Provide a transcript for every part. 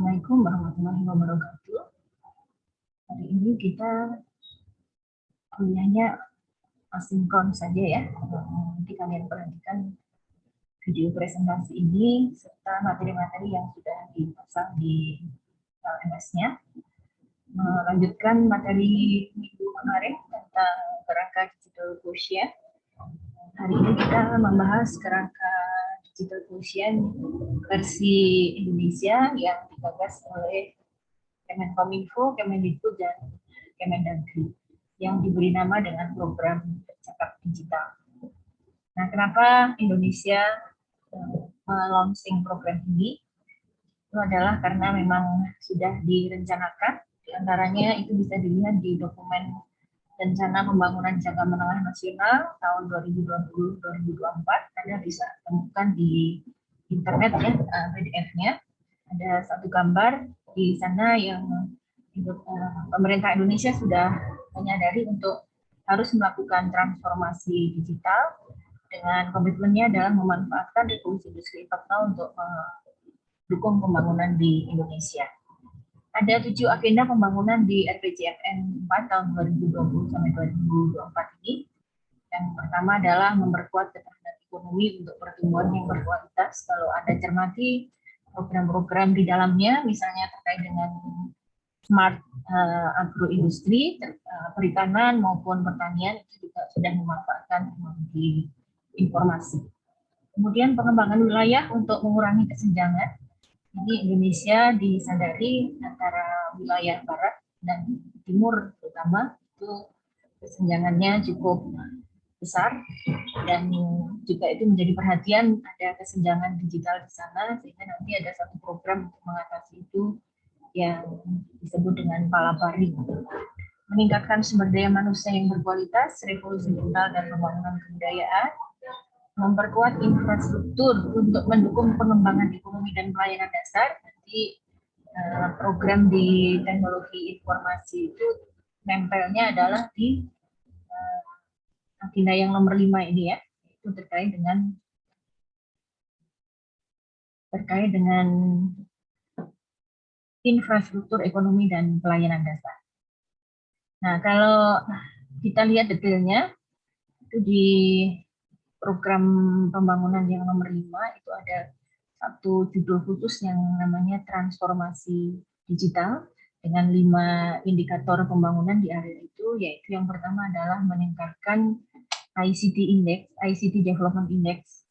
Assalamualaikum warahmatullahi wabarakatuh. Hari ini kita kuliahnya asinkron saja ya. Nanti kalian perhatikan video presentasi ini serta materi-materi yang sudah dipasang di LMS-nya. Melanjutkan materi minggu kemarin tentang kerangka digital quotient. Hari ini kita membahas kerangka digital quotient versi Indonesia yang digagas oleh Kemenkominfo, Kemendikbud, dan Kemendagri yang diberi nama dengan program Cakap Digital. Nah, kenapa Indonesia melaunching program ini? Itu adalah karena memang sudah direncanakan, diantaranya itu bisa dilihat di dokumen Rencana Pembangunan Jangka Menengah Nasional tahun 2020-2024, Anda bisa temukan di internet ya, PDF-nya. Ada satu gambar di sana yang pemerintah Indonesia sudah menyadari untuk harus melakukan transformasi digital dengan komitmennya adalah memanfaatkan revolusi industri 4.0 untuk mendukung pembangunan di Indonesia. Ada 7 agenda pembangunan di RPJMN 4 tahun 2020 sampai 2024 ini. Yang pertama adalah memperkuat ketahanan ekonomi untuk pertumbuhan yang berkualitas. Kalau Anda cermati program-program di dalamnya, misalnya terkait dengan smart agroindustri, perikanan maupun pertanian, itu juga sudah memanfaatkan teknologi informasi. Kemudian pengembangan wilayah untuk mengurangi kesenjangan. Jadi Indonesia disadari antara wilayah barat dan timur terutama itu kesenjangannya cukup besar, dan juga itu menjadi perhatian ada kesenjangan digital di sana, sehingga nanti ada satu program untuk mengatasi itu yang disebut dengan Palapari. Meningkatkan sumber daya manusia yang berkualitas, revolusi digital dan pembangunan kebudayaan, memperkuat infrastruktur untuk mendukung pengembangan ekonomi dan pelayanan dasar. Nanti program di teknologi informasi itu nempelnya adalah di agenda yang nomor 5 ini ya, itu terkait dengan infrastruktur ekonomi dan pelayanan dasar. Nah, kalau kita lihat detailnya itu di program pembangunan yang nomor 5 itu ada satu judul khusus yang namanya transformasi digital dengan 5 indikator pembangunan di area itu, yaitu yang pertama adalah meningkatkan ICT Index, ICT Development Index.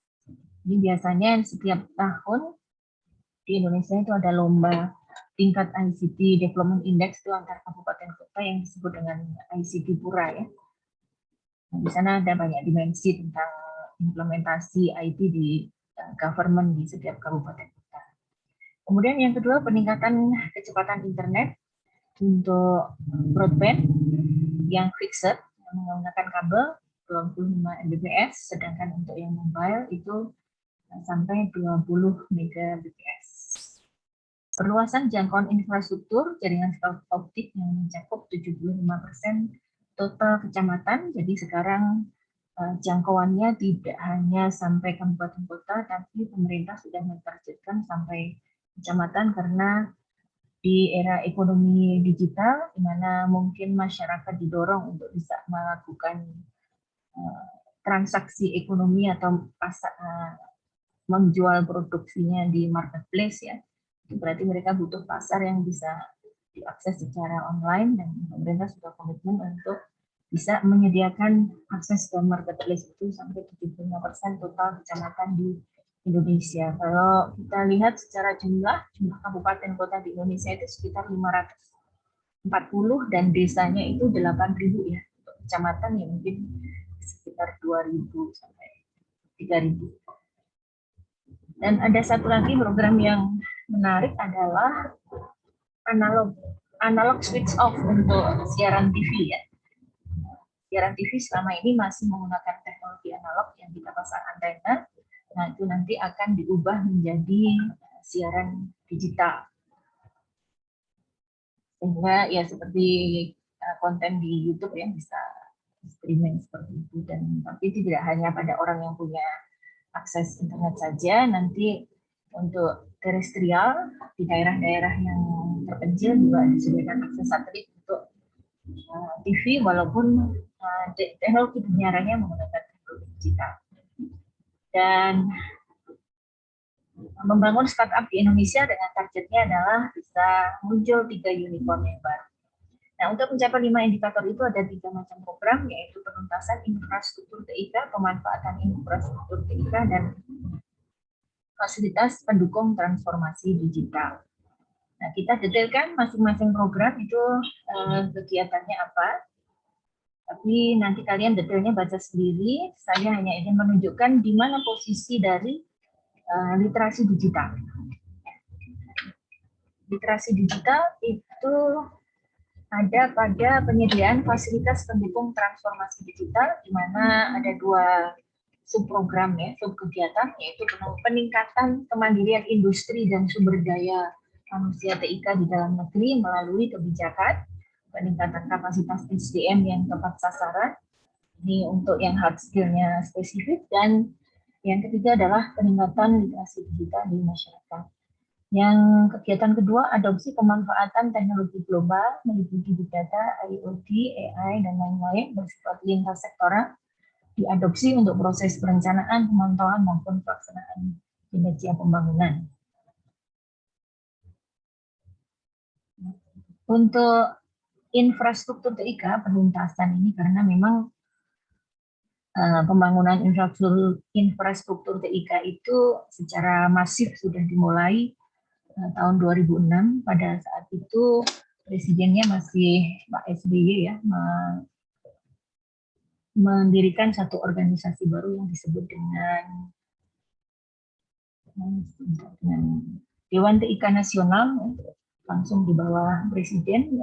Ini biasanya setiap tahun di Indonesia itu ada lomba tingkat ICT Development Index itu antar kabupaten kota yang disebut dengan ICT Pura ya. Nah, di sana ada banyak dimensi tentang implementasi IT di government di setiap kabupaten kota. Kemudian yang kedua, peningkatan kecepatan internet untuk broadband yang fixed yang menggunakan kabel 25 Mbps, sedangkan untuk yang mobile itu sampai 20 Mbps. Perluasan jangkauan infrastruktur jaringan fiber optik yang mencakup 75% total kecamatan. Jadi sekarang jangkauannya tidak hanya sampai kabupaten kota, tapi pemerintah sudah mentargetkan sampai kecamatan karena di era ekonomi digital, di mana mungkin masyarakat didorong untuk bisa melakukan transaksi ekonomi atau menjual produksinya di marketplace ya. Itu berarti mereka butuh pasar yang bisa diakses secara online, dan pemerintah sudah komitmen untuk bisa menyediakan akses ke marketplace itu sampai 75% total kecamatan di Indonesia. Kalau kita lihat secara jumlah kabupaten kota di Indonesia itu sekitar 540 dan desanya itu 8.000 ya. Untuk kecamatan ya mungkin sekitar 2.000 sampai 3.000. Dan ada satu lagi program yang menarik adalah analog switch off untuk siaran TV ya. Siaran TV selama ini masih menggunakan teknologi analog yang kita pasang antena. Nah, itu nanti akan diubah menjadi siaran digital. Sehingga ya seperti konten di YouTube ya, bisa streaming seperti itu. Dan tapi tidak hanya pada orang yang punya akses internet saja, nanti untuk terestrial, di daerah-daerah yang terpencil juga disediakan akses satelit untuk TV, walaupun teknologi penyiarannya menggunakan teknologi digital. Dan membangun startup di Indonesia dengan targetnya adalah bisa muncul 3 unicorn yang baru. Nah, untuk mencapai 5 indikator itu ada 3 macam program, yaitu penuntasan infrastruktur TIK, pemanfaatan infrastruktur TIK, dan fasilitas pendukung transformasi digital. Nah, kita detailkan masing-masing program itu kegiatannya apa. Tapi nanti kalian detailnya baca sendiri. Saya hanya ingin menunjukkan di mana posisi dari literasi digital. Literasi digital itu ada pada penyediaan fasilitas pendukung transformasi digital, di mana ada 2 subprogram ya, subkegiatan, yaitu peningkatan kemandirian industri dan sumber daya manusia TIK di dalam negeri melalui kebijakan, peningkatan kapasitas SDM yang tepat sasaran, ini untuk yang hard skill-nya spesifik, dan yang ketiga adalah peningkatan literasi digital di masyarakat. Yang kegiatan kedua, adopsi pemanfaatan teknologi global meliputi big data, IoT, AI, dan lain-lain bersifat lintas sektoral, diadopsi untuk proses perencanaan, pemantauan, maupun pelaksanaan kinerja pembangunan. Untuk infrastruktur TIK, penuntasan ini karena memang pembangunan infrastruktur TIK itu secara masif sudah dimulai tahun 2006. Pada saat itu presidennya masih Pak SBY ya, mendirikan satu organisasi baru yang disebut dengan Dewan TIK Nasional, langsung di bawah presiden,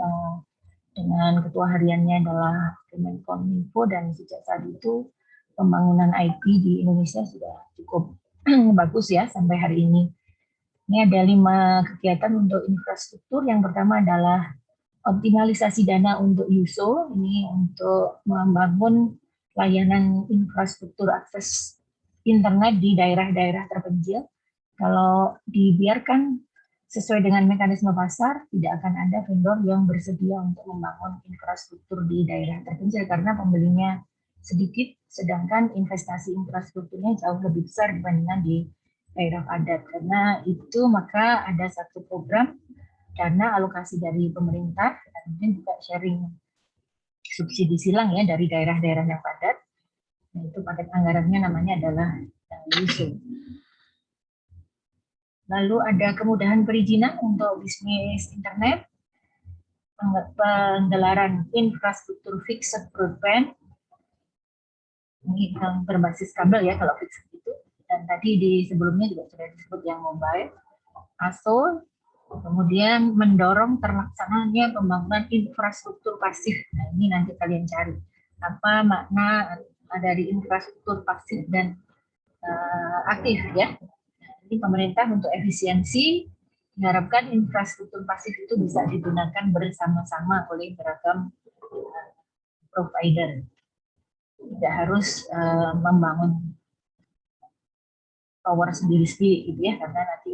dengan ketua hariannya adalah Kemenkominfo, dan sejak saat itu pembangunan IT di Indonesia sudah cukup bagus ya sampai hari ini. Ini ada 5 kegiatan untuk infrastruktur. Yang pertama adalah optimalisasi dana untuk USO, ini untuk membangun layanan infrastruktur akses internet di daerah-daerah terpencil. Kalau dibiarkan sesuai dengan mekanisme pasar, tidak akan ada vendor yang bersedia untuk membangun infrastruktur di daerah terpencil karena pembelinya sedikit, sedangkan investasi infrastrukturnya jauh lebih besar dibandingkan di daerah padat. Karena itu maka ada satu program dana alokasi dari pemerintah dan mungkin juga sharing subsidi silang ya dari daerah-daerah yang padat. Nah, itu paket anggarannya namanya adalah USO. Lalu ada kemudahan perizinan untuk bisnis internet, penggelaran infrastruktur fixed broadband, ini yang berbasis kabel ya kalau fixed itu, dan tadi di sebelumnya juga sudah disebut yang mobile, ASO, kemudian mendorong terlaksananya pembangunan infrastruktur pasif. Nah, ini nanti kalian cari apa makna dari infrastruktur pasif dan aktif ya. Jadi pemerintah untuk efisiensi diharapkan infrastruktur pasif itu bisa digunakan bersama-sama oleh beragam provider. Tidak harus membangun tower sendiri-sendiri gitu ya, karena nanti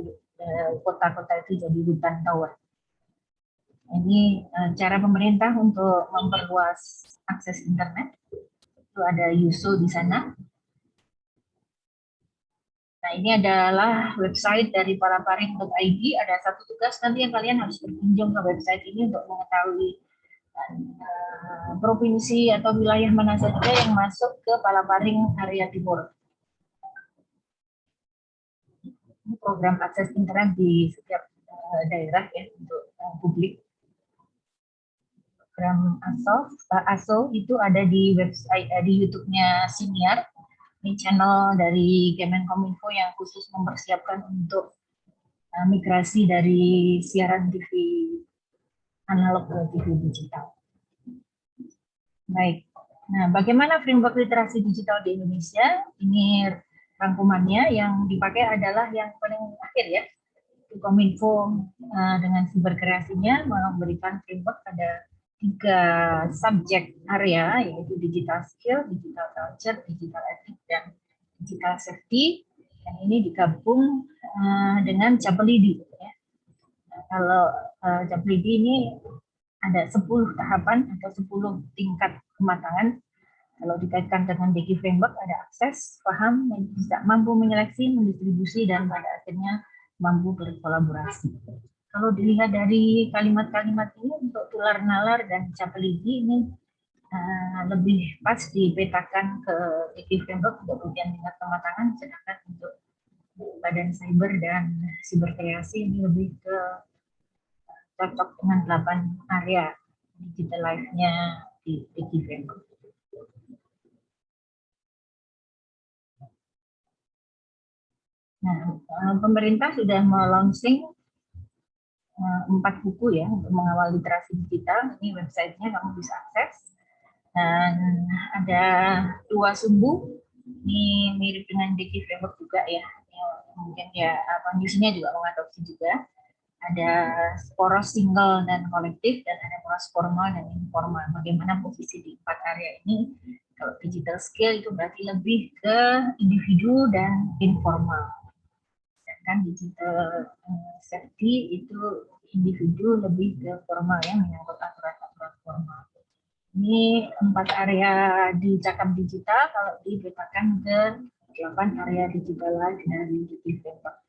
kota-kota itu jadi hutan tower. Ini cara pemerintah untuk memperluas akses internet. Itu ada USO di sana. Nah, ini adalah website dari palaparing.id. Ada satu tugas nanti yang kalian harus berkunjung ke website ini untuk mengetahui provinsi atau wilayah mana saja yang masuk ke Palaparing area timur. Ini program akses internet di setiap daerah ya untuk publik. Program ASO itu ada di website di YouTube-nya Siniar. Ini channel dari Kemenkominfo yang khusus mempersiapkan untuk migrasi dari siaran TV analog ke TV digital. Baik, nah bagaimana framework literasi digital di Indonesia? Ini rangkumannya, yang dipakai adalah yang paling akhir ya. Kominfo dengan siberkreasinya memberikan framework pada 3 subjek area, yaitu digital skill, digital culture, digital ethics, dan digital safety. Yang ini digabung dengan Capelidi. Ya. Nah, kalau Capelidi ini ada 10 tahapan atau 10 tingkat kematangan. Kalau dikaitkan dengan DG Framework ada akses, paham, bisa mampu menyeleksi, mendistribusi, dan pada akhirnya mampu berkolaborasi. Kalau dilihat dari kalimat-kalimat ini untuk tular nalar dan Capelidi ini lebih pas dipetakan ke DG Framework untuk bagian tingkat kematangan, sedangkan untuk badan cyber dan siber kreasi ini lebih ke cocok dengan 8 area digital life-nya di DG Framework. Nah, pemerintah sudah melaunching 4 buku ya untuk mengawal literasi digital. Ini websitenya kamu bisa akses. Dan ada 2 sumbu. Ini mirip dengan DG Framework juga ya. Mungkin ya kondisinya juga mengadopsi juga. Ada poros single dan kolektif, dan ada poros formal dan informal. Bagaimana posisi di 4 area ini? Kalau digital skill itu berarti lebih ke individu dan informal. Sedangkan digital safety itu individu lebih ke formal ya, menyangkut aturan-aturan formal. Ini 4 area di cakap digital kalau dipetakan ke 8 area digital life dari DG Framework.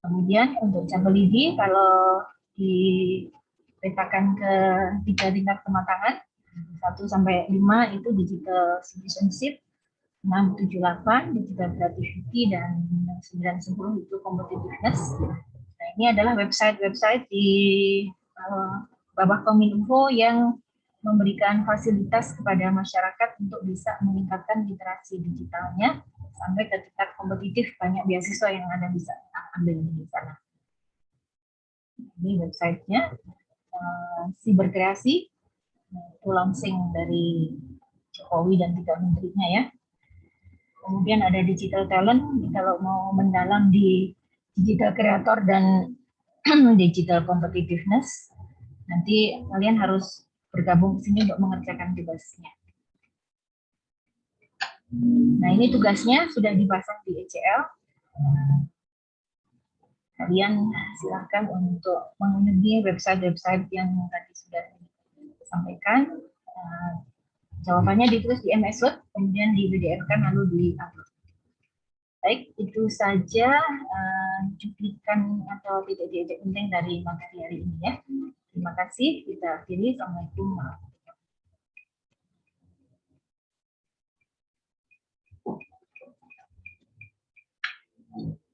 Kemudian untuk Capelidi kalau dipetakan ke 3 tingkat kematangan 1 sampai 5 itu digital citizenship, 6, 7, 8 digital creativity, dan 9, 10 itu competitiveness. Nah, ini adalah website-website di bawah Kominfo yang memberikan fasilitas kepada masyarakat untuk bisa meningkatkan literasi digitalnya sampai ke tingkat kompetitif. Banyak beasiswa yang Anda bisa ambil di sana. Ini websitenya. Siber kreasi itu launching dari Jokowi dan 3 menterinya ya. Kemudian ada digital talent, kalau mau mendalam di digital creator dan digital competitiveness, nanti kalian harus bergabung di sini untuk mengerjakan tugasnya. Nah, ini tugasnya sudah dipasang di ECL. Kalian silahkan untuk mengunjungi website-website yang tadi sudah disampaikan. Jawabannya ditulis di MS Word, kemudian di PDF-kan lalu di-upload. Baik, itu saja cuplikan atau titik-titik penting dari materi hari ini ya. Terima kasih, kita akhiri. Assalamualaikum warahmatullahi wabarakatuh.